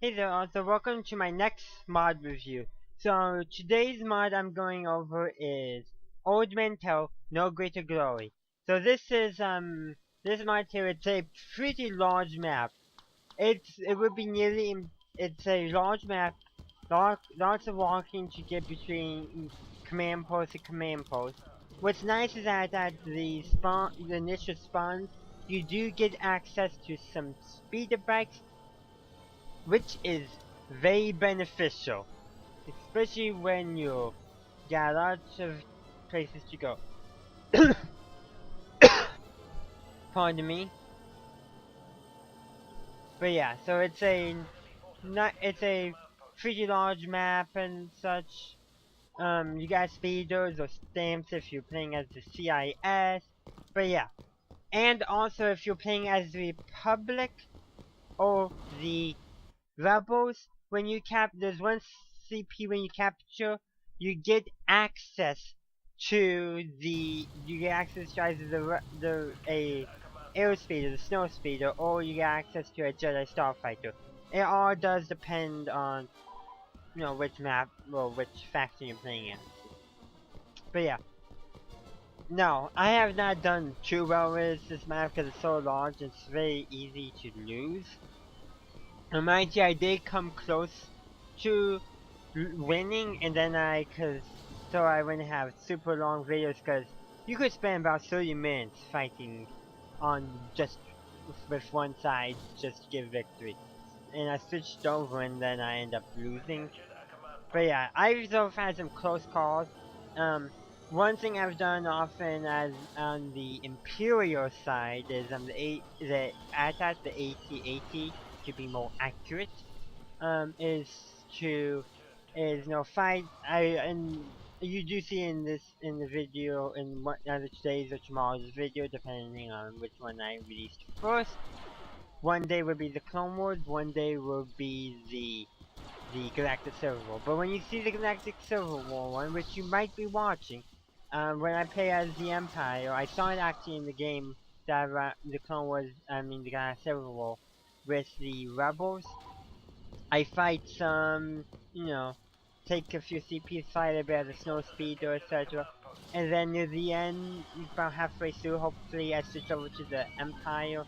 Hey there, also welcome to my next mod review. So today's mod I'm going over is Ord Mantell, No Greater Glory. So this mod here, it's a pretty large map. It would be it's a large map, lots of walking to get between command post to command post. What's nice is that at the initial spawns, you do get access to some speeder bikes, which is very beneficial, especially when you got lots of places to go. Pardon me. But yeah, so it's a pretty large map and such. You got speeders or stamps if you're playing as the CIS. But yeah, and also if you're playing as the Republic or the Rebels, there's one CP when you capture, you get access to either a airspeeder, the snow speeder, or you get access to a Jedi starfighter. It all does depend on which map or which faction you're playing in. But yeah. No, I have not done too well with this map because it's so large and it's very easy to lose. And mind you, I did come close to winning, and then so I wouldn't have super long videos, because you could spend about 30 minutes fighting on just with one side just to get victory. And I switched over and then I end up losing. But yeah, I've had some close calls. One thing I've done often as on the Imperial side is the attack the AT-AT to be more accurate. Is to fight. And you do see in the video in either today's or tomorrow's video, depending on which one I released first. One day will be the Clone Wars, one day will be the Galactic Civil War. But when you see the Galactic Civil War one, which you might be watching, when I play as the Empire, I saw it actually in the game that the Clone Wars, the Galactic Civil War with the Rebels. I fight some, take a few CPs, fight a bit of the snow speeder, etc. And then near the end, about halfway through, hopefully I switch over to the Empire,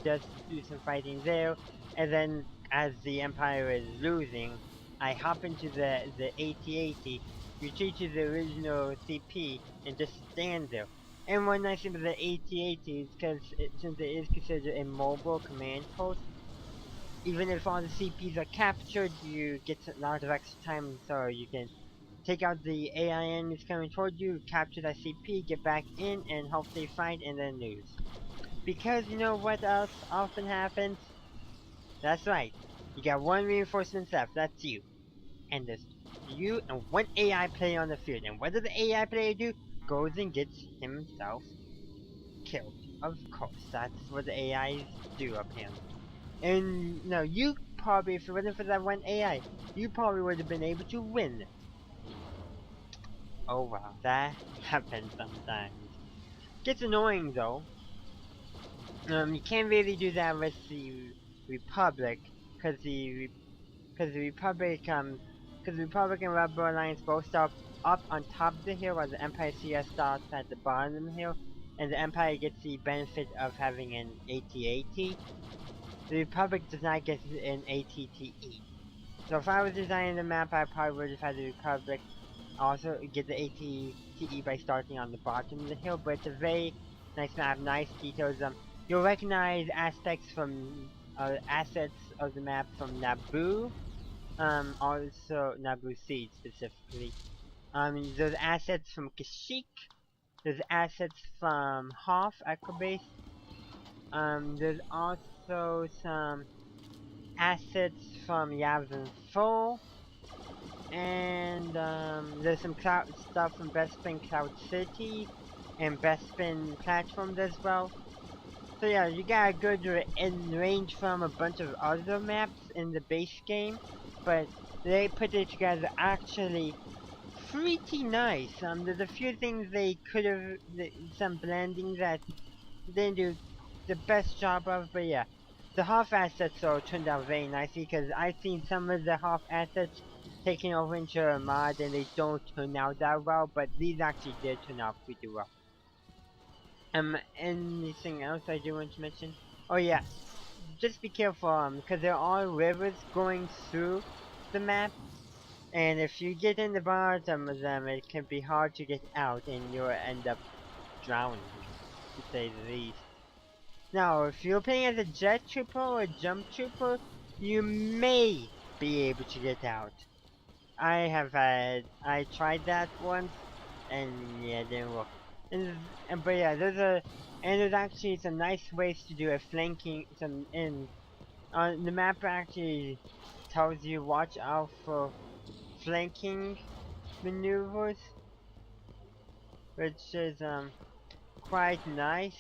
does do some fighting there, and then as the Empire is losing, I hop into the AT-AT, retreat to the original CP, and just stand there. And one nice thing about the AT-AT is since it is considered a mobile command post, even if all the CPs are captured, you get a lot of extra time, so you can take out the AI enemies coming toward you, capture that CP, get back in, and hopefully fight and then lose. Because you know what else often happens? That's right, you got one reinforcement left, that's you. And there's you and one AI player on the field, and what does the AI player do? Goes and gets himself killed. Of course, that's what the AIs do apparently. And no, you probably, if it wasn't for that one AI, you probably would have been able to win. Oh wow, that happens sometimes. Gets annoying though. You can't really do that with the Republic, because the Republic and Rebel Alliance both start up on top of the hill, while the Empire CS starts at the bottom of the hill, and the Empire gets the benefit of having an AT-AT. The Republic does not get an ATTE. So if I was designing the map, I probably would have had the Republic also get the ATTE by starting on the bottom of the hill, but it's a very nice map, nice details. You'll recognize assets of the map from Naboo, also Naboo Seed specifically. There's assets from Kashyyyk, there's assets from Hoth, Equibase. There's also some assets from Yavin 4, and there's some stuff from Bespin Cloud City and Bespin platforms as well. So yeah, you got a good range from a bunch of other maps in the base game, but they put it together actually pretty nice. There's a few things they could have, some blending that they didn't do the best job of, but yeah. the half assets though turned out very nicely because I've seen some of the half assets taken over into a mod and they don't turn out that well, but these actually did turn out pretty well. Anything else I do want to mention? Oh yeah, just be careful, because there are rivers going through the map, and if you get in the bottom of them, it can be hard to get out, and you'll end up drowning, to say the least. Now, if you're playing as a jet trooper or a jump trooper, you may be able to get out. I tried that once, and yeah, it didn't work. But yeah, there's actually some nice ways to do a flanking, the map actually tells you watch out for flanking maneuvers, which is quite nice.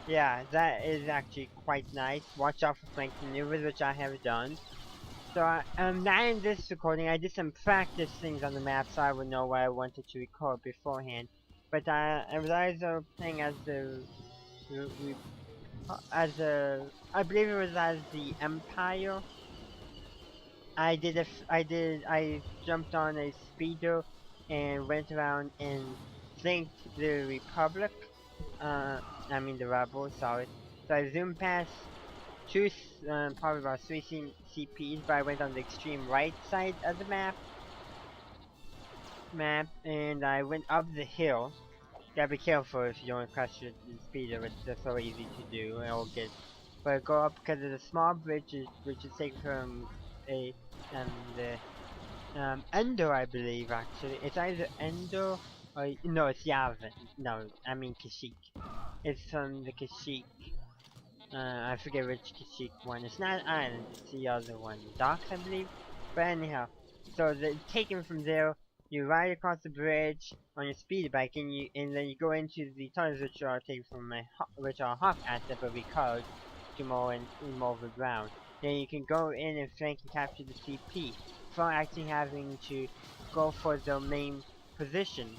Yeah, that is actually quite nice. Watch out for flanking maneuvers, which I have done. So not in this recording, I did some practice things on the map so I would know what I wanted to record beforehand. But I was also playing as I believe it was as the Empire. I jumped on a speeder and went around and flanked the Republic. I mean the rebels, sorry. So I zoomed past probably about 3 CPs, but I went on the extreme right side of the map, and I went up the hill. Gotta be careful if you don't crush the speeder, which is so easy to do, but go up because there's a small bridge which is taken from the Endor, I believe. Actually, it's either Endor or no, it's Yavin. No, I mean Kashyyyk. It's from the Kashyyyk. I forget which Kashyyyk one. It's not island, it's the other one. Docks, I believe. But anyhow, so taken from there, you ride across the bridge on your speed bike, and then you go into the tunnels which are taken from which are half asset but recolored to more more of the ground. Then you can go in and flank and capture the CP without actually having to go for the main position.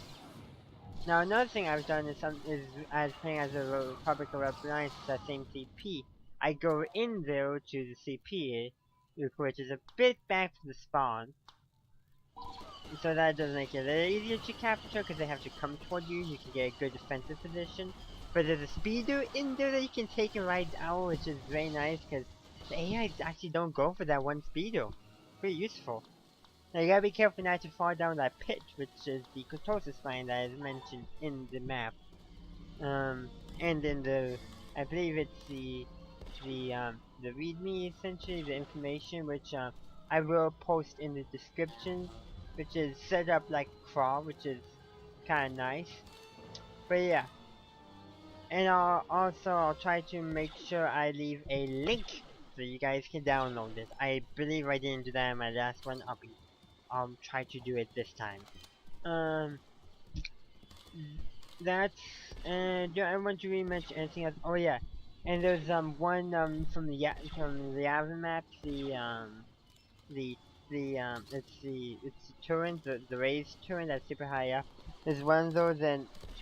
Now another thing I've done is as playing as a Republic of Alliance, that same CP. I go in there to the CP, which is a bit back from the spawn, so that does make it a little easier to capture because they have to come toward you. You can get a good defensive position. But there's a speeder in there that you can take and ride out, which is very nice because the AI actually don't go for that one speeder. Pretty useful. Now you gotta be careful not to fall down that pit, which is the Cortosis mine that is mentioned in the map. And in I believe it's the readme, essentially, the information, which I will post in the description, which is set up like crawl, which is kinda nice. But yeah. And I'll try to make sure I leave a link so you guys can download it. I believe I didn't do that in my last one. I'll try to do it this time. That's do I want to re-mention anything else? Oh yeah, and there's one from the Yavin map, the it's the turret, the raised turret that's super high up. There's one of those,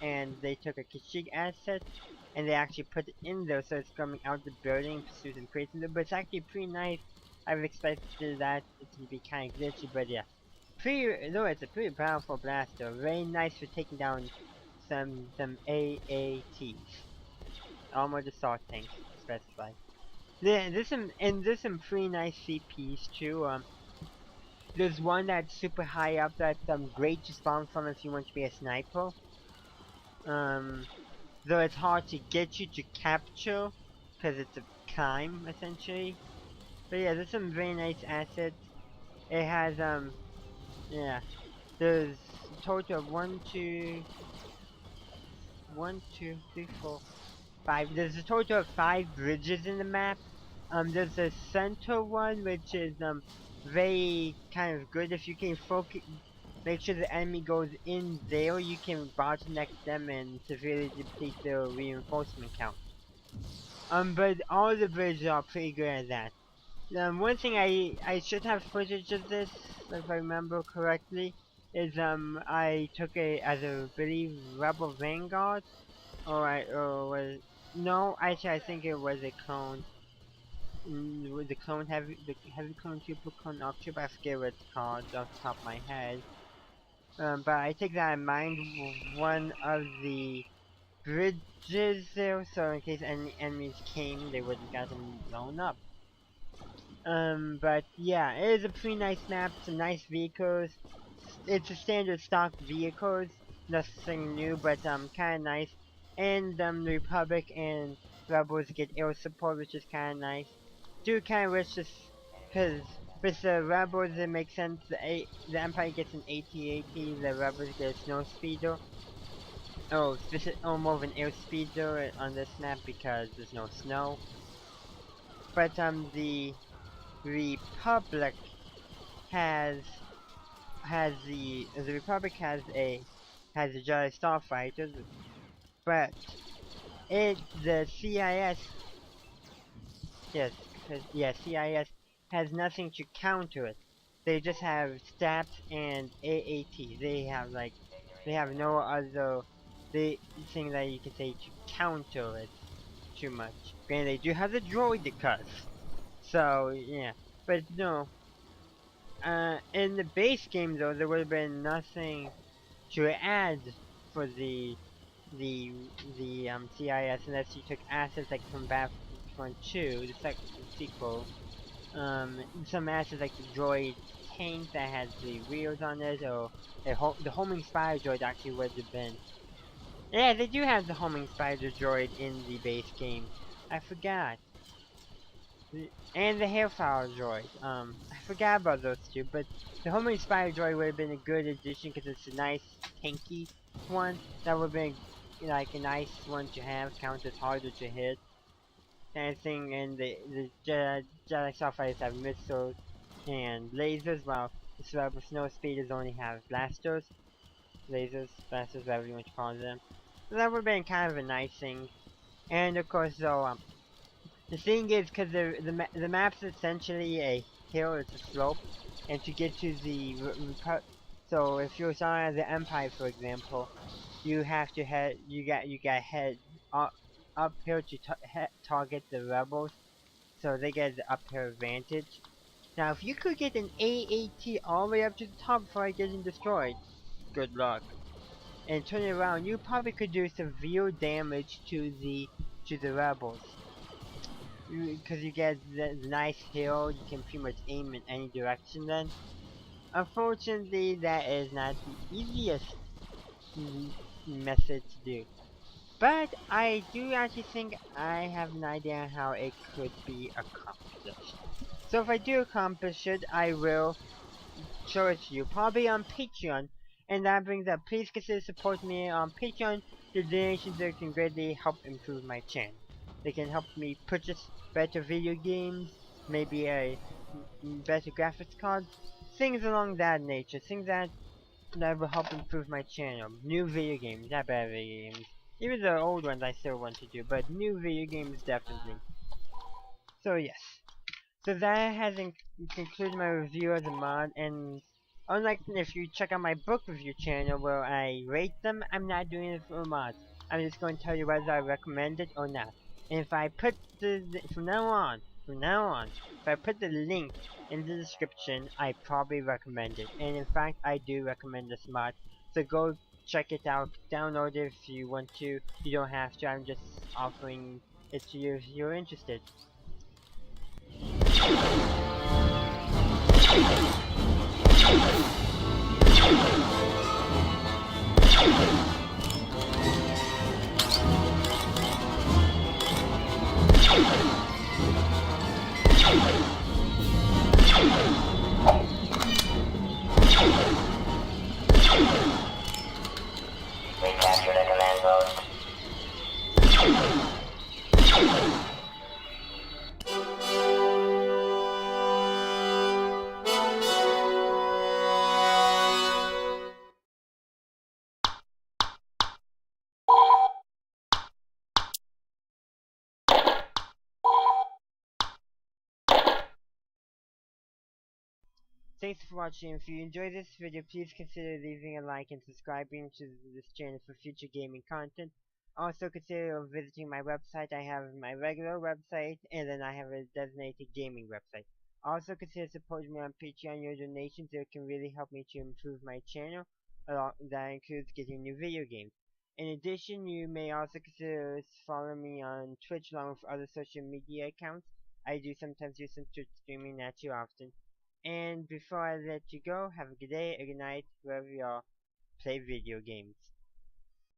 and they took a Kashyyyk asset and they actually put it in there so it's coming out the building, pursues and creates in there, but it's actually pretty nice. I've expected that it to be kind of glitchy, but yeah. It's a pretty powerful blaster. Very nice for taking down some AATs. Armored assault tanks, specified. There's some pretty nice CPs too. There's one that's super high up that's great to spawn from if you want to be a sniper. Though it's hard to get you to capture because it's a climb essentially. But yeah, there's some very nice assets. It has yeah. There's a total of 5. There's a total of 5 bridges in the map. There's a center one which is very kind of good if you can focus. Make sure the enemy goes in there. You can bottleneck them and severely deplete their reinforcement count. But all the bridges are pretty good at that. One thing I should have footage of this, if I remember correctly, is I took as a believe Rebel Vanguard, Alright, was no, actually I think it was a clone. With the clone the heavy clone super clone octube, I forget what it's called off the top of my head. But I take that in mind one of the bridges there, so in case any enemies came, they wouldn't get them blown up. But yeah, it is a pretty nice map, some nice vehicles. It's a standard stock vehicles, nothing new, but kinda nice. And the Republic and Rebels get air support, which is kinda nice. Do kinda wish this, cause with the Rebels it makes sense. The Empire gets an AT-AT, the Rebels get a snow speeder. More of an air speeder on this map because there's no snow. But the Republic has the Republic has a Jedi starfighters, but the CIS, yes, CIS has nothing to counter it. They just have stats and AAT. They have no other thing that you can say to counter it too much. Granted, they do have the droidicus, so yeah, but no. In the base game though, there would have been nothing to add for the CIS unless you took assets like from Battlefront 2, the second sequel. Some assets like the droid tank that has the wheels on it, or the homing spider droid actually would have been. Yeah, they do have the homing spider droid in the base game. I forgot. And the Hairfire droid. I forgot about those two, but the homing spider droid would have been a good addition because it's a nice tanky one. That would have been like a nice one to have. Counters harder to hit. Kind of thing. And the Jedi Starfighters have missiles and lasers, while the Snow Speeders only have blasters, lasers, blasters, whatever you want to call them. So that would have been kind of a nice thing. And of course, though, the thing is, because the map's essentially a hill, it's a slope, and to get to the so if you're starting as the Empire, for example, you have to you got head uphill to target the rebels, so they get the uphill advantage. Now, if you could get an AAT all the way up to the top before getting destroyed, good luck. And turn it around, you probably could do severe damage to the rebels. Because you get the nice hill, you can pretty much aim in any direction then. Unfortunately, that is not the easiest method to do. But I do actually think I have an idea how it could be accomplished. So if I do accomplish it, I will show it to you, probably on Patreon. And that brings up, please consider supporting me on Patreon. The donations there can greatly help improve my channel. They can help me purchase better video games, maybe a better graphics card, things along that nature, things that will help improve my channel. New video games, not bad video games. Even the old ones I still want to do, but new video games definitely. So yes. So that has concluded my review of the mod, and unlike if you check out my book review channel where I rate them, I'm not doing it for mods. I'm just going to tell you whether I recommend it or not. And if I put from now on, if I put the link in the description, I probably recommend it. And in fact, I do recommend this mod. So go check it out, download it if you want to. You don't have to, I'm just offering it to you if you're interested. We captured a command post. Thanks for watching. If you enjoyed this video, please consider leaving a like and subscribing to this channel for future gaming content. Also consider visiting my website. I have my regular website and then I have a designated gaming website. Also consider supporting me on Patreon. Your donations there can really help me to improve my channel. That includes getting new video games. In addition, you may also consider following me on Twitch along with other social media accounts. I do sometimes do some Twitch streaming, not too often. And before I let you go, have a good day, a good night, wherever you are, play video games.